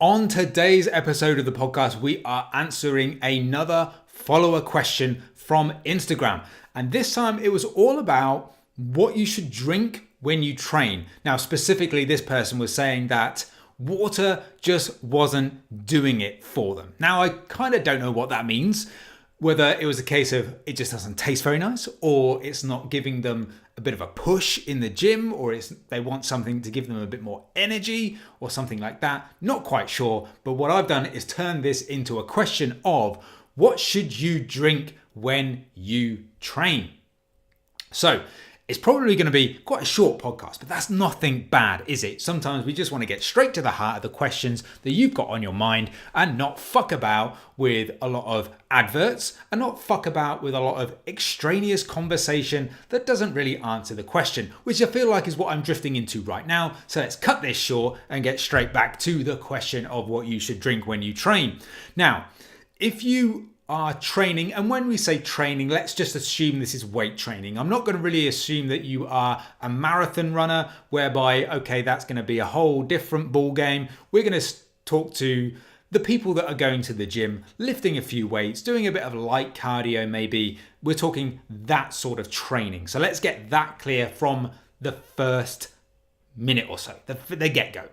On today's episode of the podcast, we are answering another follower question from Instagram. And this time it was all about what you should drink when you train. Now, specifically, this person was saying that water just wasn't doing it for them. Now, I kind of don't know what that means. Whether it was a case of it just doesn't taste very nice, or it's not giving them a bit of a push in the gym, or they want something to give them a bit more energy or something like that. Not quite sure. But what I've done is turn this into a question of what should you drink when you train? So it's probably going to be quite a short podcast, but that's nothing bad, is it? Sometimes we just want to get straight to the heart of the questions that you've got on your mind and not fuck about with a lot of adverts and not fuck about with a lot of extraneous conversation that doesn't really answer the question, which I feel like is what I'm drifting into right now. So let's cut this short and get straight back to the question of what you should drink when you train. Now, if you are training, and when we say training, let's just assume this is weight training. I'm not going to really assume that you are a marathon runner, whereby, okay, that's going to be a whole different ball game. We're going to talk to the people that are going to the gym, lifting a few weights, doing a bit of light cardio maybe. We're talking that sort of training. So let's get that clear from the first minute or so, the get-go.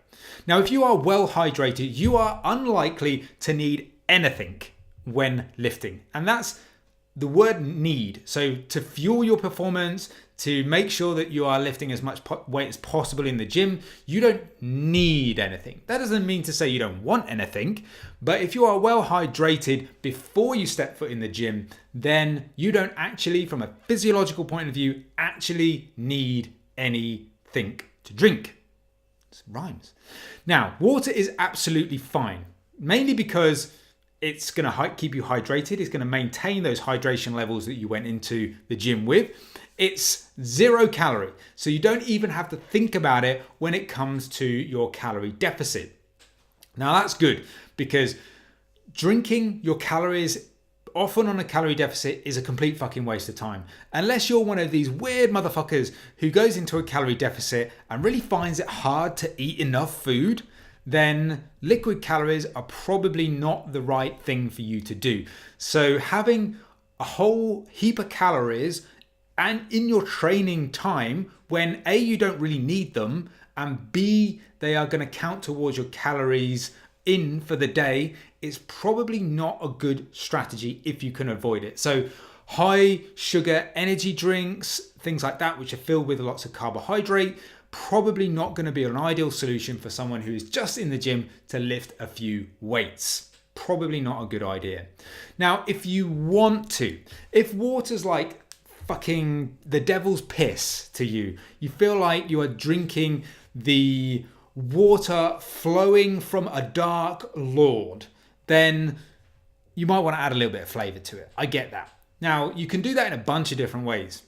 Now, if you are well hydrated, you are unlikely to need anything when lifting, and that's the word need. So to fuel your performance, to make sure that you are lifting as much weight as possible in the gym, you don't need anything. That doesn't mean to say you don't want anything, but if you are well hydrated before you step foot in the gym, then you don't actually, from a physiological point of view, actually need anything to drink. It rhymes. Now, water is absolutely fine, mainly because it's going to keep you hydrated. It's going to maintain those hydration levels that you went into the gym with. It's 0 calorie, so you don't even have to think about it when it comes to your calorie deficit. Now that's good, because drinking your calories often on a calorie deficit is a complete fucking waste of time. Unless you're one of these weird motherfuckers who goes into a calorie deficit and really finds it hard to eat enough food, then liquid calories are probably not the right thing for you to do. So having a whole heap of calories and in your training time, when A, you don't really need them, and B, they are going to count towards your calories in for the day, is probably not a good strategy if you can avoid it. So high sugar energy drinks, things like that, which are filled with lots of carbohydrate, probably not going to be an ideal solution for someone who is just in the gym to lift a few weights. Probably not a good idea. Now, if you want to, if water's like fucking the devil's piss to you, you feel like you are drinking the water flowing from a dark lord, then you might want to add a little bit of flavor to it. I get that. Now, you can do that in a bunch of different ways.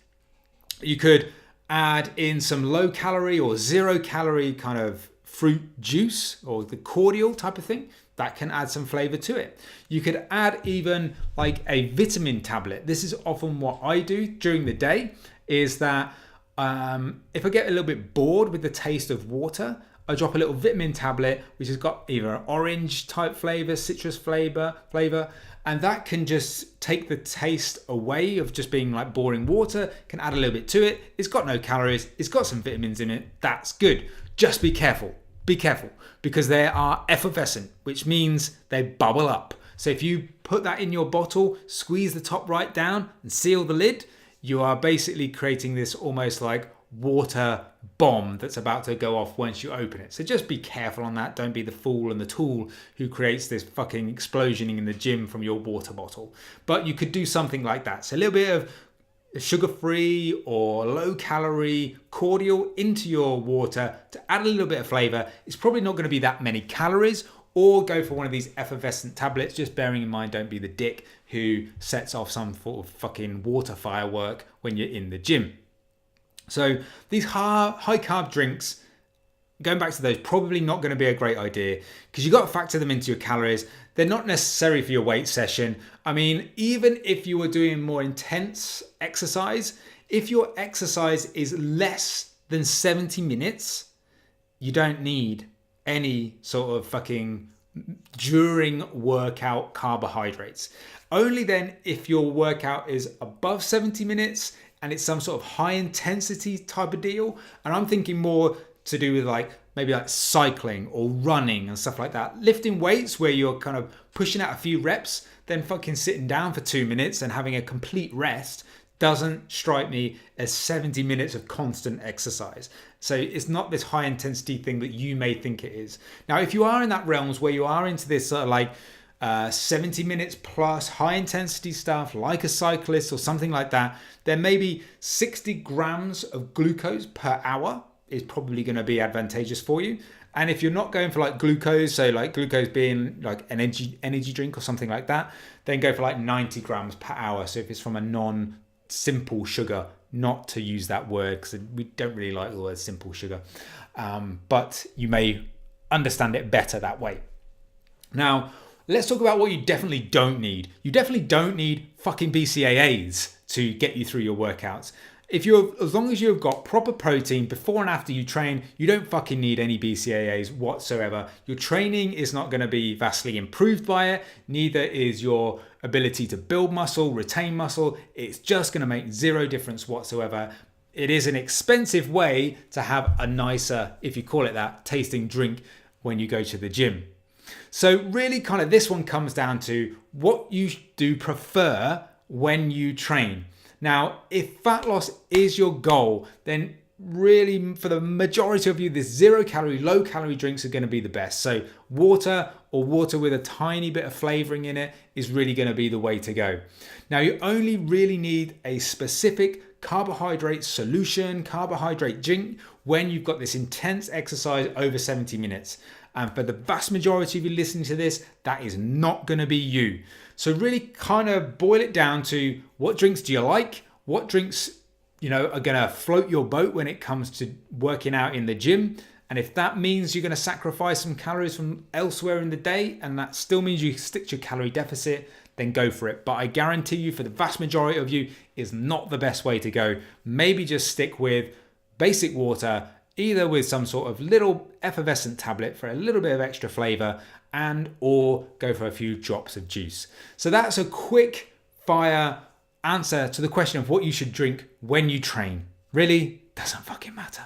You could add in some low calorie or 0 calorie kind of fruit juice or the cordial type of thing. That can add some flavor to it. You could add even like a vitamin tablet. This is often what I do during the day, is that if I get a little bit bored with the taste of water, I drop a little vitamin tablet which has got either an orange type flavor, citrus flavor, and that can just take the taste away of just being like boring water, can add a little bit to it. It's got no calories, it's got some vitamins in it, that's good. Just be careful, because they are effervescent, which means they bubble up. So if you put that in your bottle, squeeze the top right down and seal the lid, you are basically creating this almost like water bomb that's about to go off once you open it. So just be careful on that. Don't be the fool and the tool who creates this fucking explosion in the gym from your water bottle. But you could do something like that. So a little bit of sugar-free or low-calorie cordial into your water to add a little bit of flavor. It's probably not going to be that many calories, or go for one of these effervescent tablets, just bearing in mind, don't be the dick who sets off some sort of fucking water firework when you're in the gym. So these high carb drinks, going back to those, probably not going to be a great idea, because you've got to factor them into your calories. They're not necessary for your weight session. I mean, even if you were doing more intense exercise, if your exercise is less than 70 minutes, you don't need any sort of fucking during workout carbohydrates. Only then if your workout is above 70 minutes and it's some sort of high intensity type of deal. And I'm thinking more to do with maybe cycling or running and stuff like that. Lifting weights where you're kind of pushing out a few reps, then fucking sitting down for 2 minutes and having a complete rest doesn't strike me as 70 minutes of constant exercise. So it's not this high intensity thing that you may think it is. Now, if you are in that realms where you are into this sort of 70 minutes plus high intensity stuff like a cyclist or something like that, then maybe 60 grams of glucose per hour is probably going to be advantageous for you. And if you're not going for glucose, so glucose being an energy drink or something like that, then go for 90 grams per hour. So if it's from a non-simple sugar, not to use that word because we don't really like the word simple sugar, but you may understand it better that way. Now, let's talk about what you definitely don't need. You definitely don't need fucking BCAAs to get you through your workouts. As long as you've got proper protein before and after you train, you don't fucking need any BCAAs whatsoever. Your training is not going to be vastly improved by it. Neither is your ability to build muscle, retain muscle. It's just going to make zero difference whatsoever. It is an expensive way to have a nicer, if you call it that, tasting drink when you go to the gym. So really kind of this one comes down to what you do prefer when you train. Now, if fat loss is your goal, then really for the majority of you, this 0 calorie, low calorie drinks are going to be the best. So water or water with a tiny bit of flavoring in it is really going to be the way to go. Now, you only really need a specific carbohydrate solution, carbohydrate drink when you've got this intense exercise over 70 minutes. And for the vast majority of you listening to this, that is not going to be you. So really kind of boil it down to what drinks do you like? What drinks, are going to float your boat when it comes to working out in the gym? And if that means you're going to sacrifice some calories from elsewhere in the day, and that still means you stick to your calorie deficit, then go for it. But I guarantee you, for the vast majority of you, is not the best way to go. Maybe just stick with basic water, either with some sort of little effervescent tablet for a little bit of extra flavor, and or go for a few drops of juice. So that's a quick fire answer to the question of what you should drink when you train. Really doesn't fucking matter.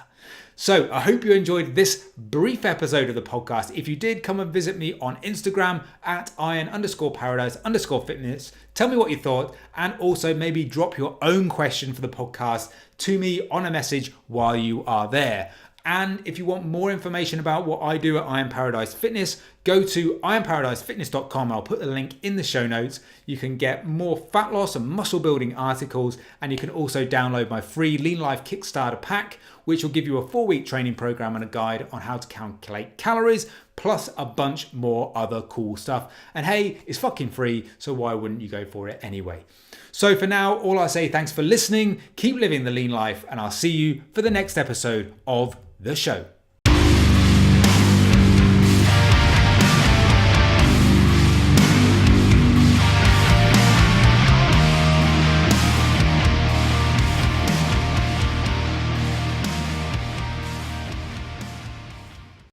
So I hope you enjoyed this brief episode of the podcast. If you did, come and visit me on Instagram at iron_paradise_fitness. Tell me what you thought, and also maybe drop your own question for the podcast to me on a message while you are there. And if you want more information about what I do at Iron Paradise Fitness, go to ironparadisefitness.com. I'll put the link in the show notes. You can get more fat loss and muscle building articles, and you can also download my free Lean Life Kickstarter pack, which will give you a 4-week training program and a guide on how to calculate calories, plus a bunch more other cool stuff. And hey, it's fucking free, so why wouldn't you go for it anyway? So for now, all I say, thanks for listening, keep living the lean life, and I'll see you for the next episode of the show.